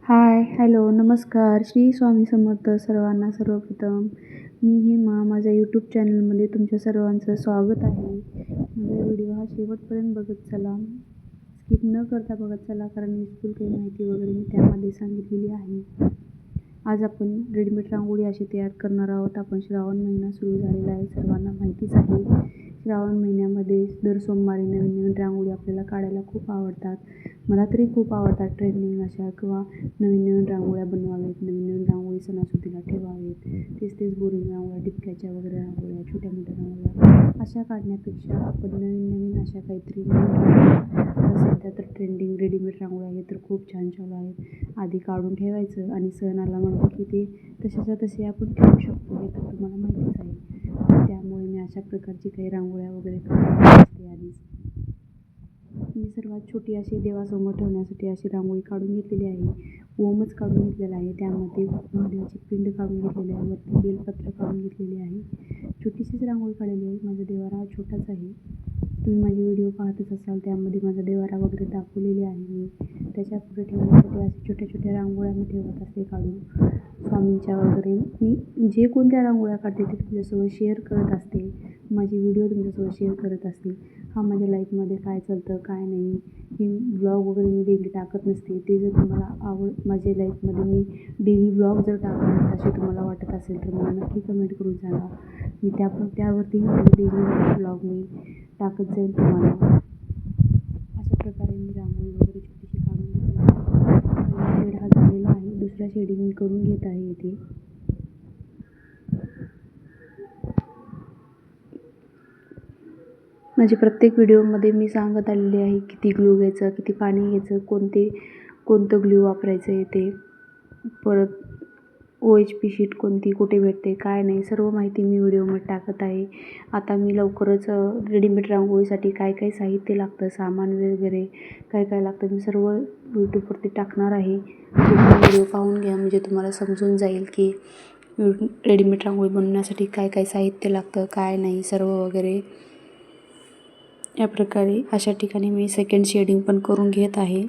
हाय, hello, नमस्कार. श्री स्वामी समर्थ सर्वांना. सर्वप्रथम मी हेमा, माझ्या यूट्यूब चॅनलमध्ये तुमच्या सर्वांचं स्वागत आहे. माझा व्हिडिओ हा शेवटपर्यंत बघत चला, स्किप न करता बघत चला, कारण युजफुल काही माहिती वगैरे मी त्यामध्ये सांगितलेली आहे. आज आपण रेडीमेड रांगोळी अशी तयार करणार आहोत. आपण श्रावण महिना सुरू झालेला आहे, सर्वांना माहितीच आहे. श्रावण महिन्यामध्ये दर सोमवारी नवीन नवीन रांगोळी आपल्याला काढायला खूप आवडतात. मला तरी खूप आवडतात ट्रेंडिंग अशा किंवा नवीन नवीन रांगोळ्या बनवावेत, नवीन नवीन रांगोळी सणासुदीला ठेवावेत. तेच बोरिंग रांगोळ्या, टिपक्याच्या वगैरे रांगोळ्या, छोट्या मोठ्या रांगोळ्या अशा काढण्यापेक्षा आपण नवीन नवीन अशा काहीतरी सध्या तर ट्रेंडिंग रेडीमेड रांगोळ्या हे तर खूप छान चालू आहेत. आधी काढून ठेवायचं आणि सण आला म्हणतो की ते तशाच्या तसे आपण ठेवू शकतो, हे तर तुम्हाला माहितीच आहे. त्यामुळे मी अशा प्रकारची काही रांगोळ्या वगैरे काढत असते. आधीच मी सर्वात छोटी अशी देवासमोर ठेवण्यासाठी अशी रांगोळी काढून घेतलेली आहे. ओमच काढून घेतलेला आहे, त्यामध्ये महादेवाची पिंड काढून घेतलेली आहे, वरती बेलपत्र काढून घेतलेली आहे. छोटीशीच रांगोळी काढलेली आहे. माझा देवारा हा छोटाच आहे. तुम्ही माझे व्हिडिओ पाहतच असाल, त्यामध्ये माझा देवारा वगैरे दाखवलेले आहे. मी त्याच्या पुढे ठेवण्यासाठी अशा छोट्या छोट्या रांगोळ्या मी ठेवत असते काढून. स्वामींच्या वगैरे मी जे कोणत्या रांगोळ्या काढते ते तुमच्यासोबत शेअर करत असते. माझी व्हिडिओ तुमच्यासोबत शेअर करत असते. हा माझ्या लाईफमध्ये काय चालतं काय नाही हे ब्लॉग वगैरे मी डेली टाकत नसते. ते जर तुम्हाला माझ्या लाईफमध्ये मी डेली ब्लॉग जर टाकले असे तुम्हाला वाटत असेल तर मला नक्की कमेंट करून सांगा. मी त्यावरती माझे डेली ब्लॉग मी टाकत जाईल तुम्हाला. अशा प्रकारे मी रांगोळी वगैरे छोटीशी काढून घेतली. शेड हा झालेला आहे, दुसरा शेडिंग मी करून घेत आहे इथे. माझे प्रत्येक व्हिडिओमध्ये मी सांगत आलेली आहे किती ग्लू घ्यायचं, किती पाणी घ्यायचं, कोणतं ग्लू वापरायचं आहे ते, परत OHP शीट कोणती कुठे भेटते काय नाही, सर्व माहिती मी व्हिडिओमध्ये टाकत आहे. आता मी लवकरच रेडीमेड रांगोळीसाठी काय काय साहित्य लागतं, सामान वगैरे काय काय लागतं मी सर्व यूट्यूबवरती टाकणार आहे. व्हिडिओ पाहून घ्या, म्हणजे तुम्हाला समजून जाईल की रेडीमेड रांगोळी बनवण्यासाठी काय काय साहित्य लागतं काय नाही सर्व वगैरे. या प्रकारे अशा ठिकाणी मी सेकंड शेडिंग पण करून घेत आहे.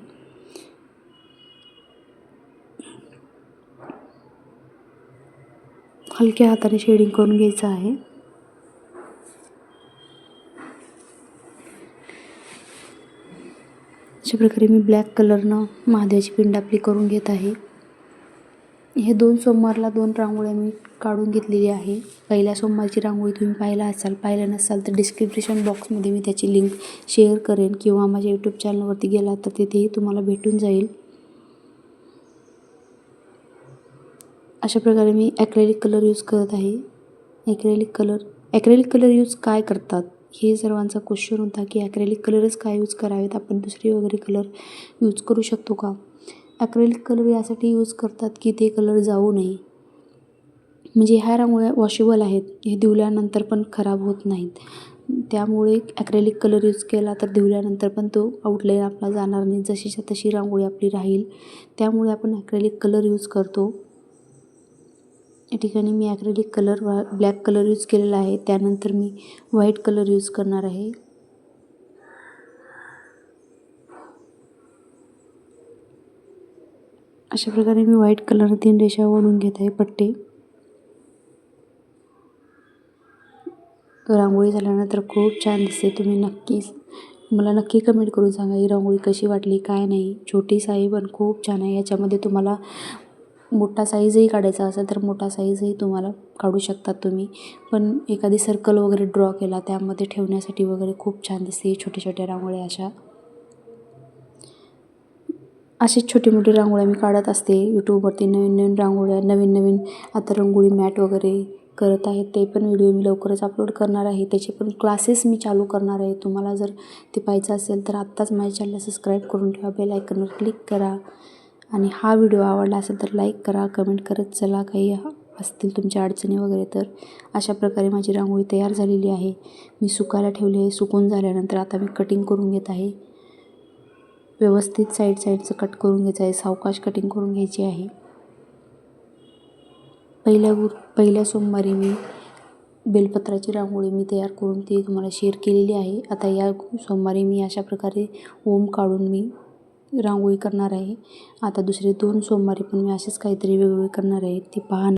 हलक्या हाताने शेडिंग करून घ्यायचं आहे. अशा प्रकारे मी ब्लॅक कलरनं महादेवाची पिंड आपली करून घेत आहे. हे 2 सोमवारला 2 रांगोळ्या मी काढून घेतलेली आहे. पहिल्या सोमवारची रांगोळी तुम्ही पाहिलं नसाल तर डिस्क्रिप्शन बॉक्समध्ये मी त्याची लिंक शेअर करेन किंवा माझ्या यूट्यूब चॅनलवरती गेला तर तिथेही तुम्हाला भेटून जाईल. अशा प्रकारे मी ॲक्रेलिक कलर यूज करत आहे. ॲक्रेलिक कलर यूज काय करतात हे सर्वांचा क्वेश्चन होता की ॲक्रेलिक कलरच काय यूज करावेत, आपण दुसरे वगैरे कलर यूज करू शकतो का. ॲक्रेलिक कलर यासाठी यूज करतात की ते कलर जाऊ नये, म्हणजे ह्या रांगोळ्या वॉशेबल आहेत, हे धुल्यानंतर पण खराब होत नाहीत. त्यामुळे ॲक्रेलिक कलर यूज केला तर धुल्यानंतर पण तो आउटलाईन आपला जाणार नाही, जशीच्या तशी रांगोळी आपली राहील. त्यामुळे आपण ॲक्रेलिक कलर यूज करतो. या ठिकाणी मी acrylic colour black colour use केलेला आहे. त्यानंतर मी व्हाईट कलर यूज करणार आहे. अशा प्रकारे मी व्हाईट कलर 3 रेषा ओढून घेत आहे पट्टे. रांगोळी झाल्यानंतर खूप छान दिसते. तुम्ही मला नक्की कमेंट करून सांगा ही रांगोळी कशी वाटली काय नाही. छोटी साई पण खूप छान आहे. याच्यामध्ये तुम्हाला मोठा साईजही काढायचा असेल तर मोठा साईजही तुम्हाला काढू शकतात तुम्ही. पण एखादी सर्कल वगैरे ड्रॉ केला त्यामध्ये ठेवण्यासाठी वगैरे खूप छान दिसते छोट्या छोट्या रांगोळ्या. अशीच छोटी मोठी रांगोळ्या मी काढत असते यूट्यूबवरती. नवीन नवीन रांगोळ्या, नवीन आता रंगोळी मॅट वगैरे करत आहे, ते पण व्हिडिओ मी लवकरच अपलोड करणार आहे. त्याचे पण क्लासेस मी चालू करणार आहे. तुम्हाला जर ते पाहायचं असेल तर आत्ताच माझ्या चॅनलला सबस्क्राईब करून ठेवा, बेल आयकॉनवर क्लिक करा आणि हा व्हिडिओ आवडला असेल तर लाईक करा, कमेंट करत चला काही असतील तुमच्या अडचणी वगैरे तर. अशा प्रकारे माझी रांगोळी तयार झालेली आहे. मी सुकायला ठेवली आहे. सुकून झाल्यानंतर आता मी कटिंग करून घेत आहे. व्यवस्थित साईडचं कट करून घ्यायचं आहे, सावकाश कटिंग करून घ्यायची आहे. पहिल्या सोमवारी मी बेलपत्राची रांगोळी मी तयार करून ती तुम्हाला शेअर केलेली आहे. आता या सोमवारी मी अशा प्रकारे ओम काढून मी रांगोळी करणार आहे. आता दुसरे 2 सोमवारी पण मी असेच काहीतरी वेगवेगळे करणार आहे, ते पहा.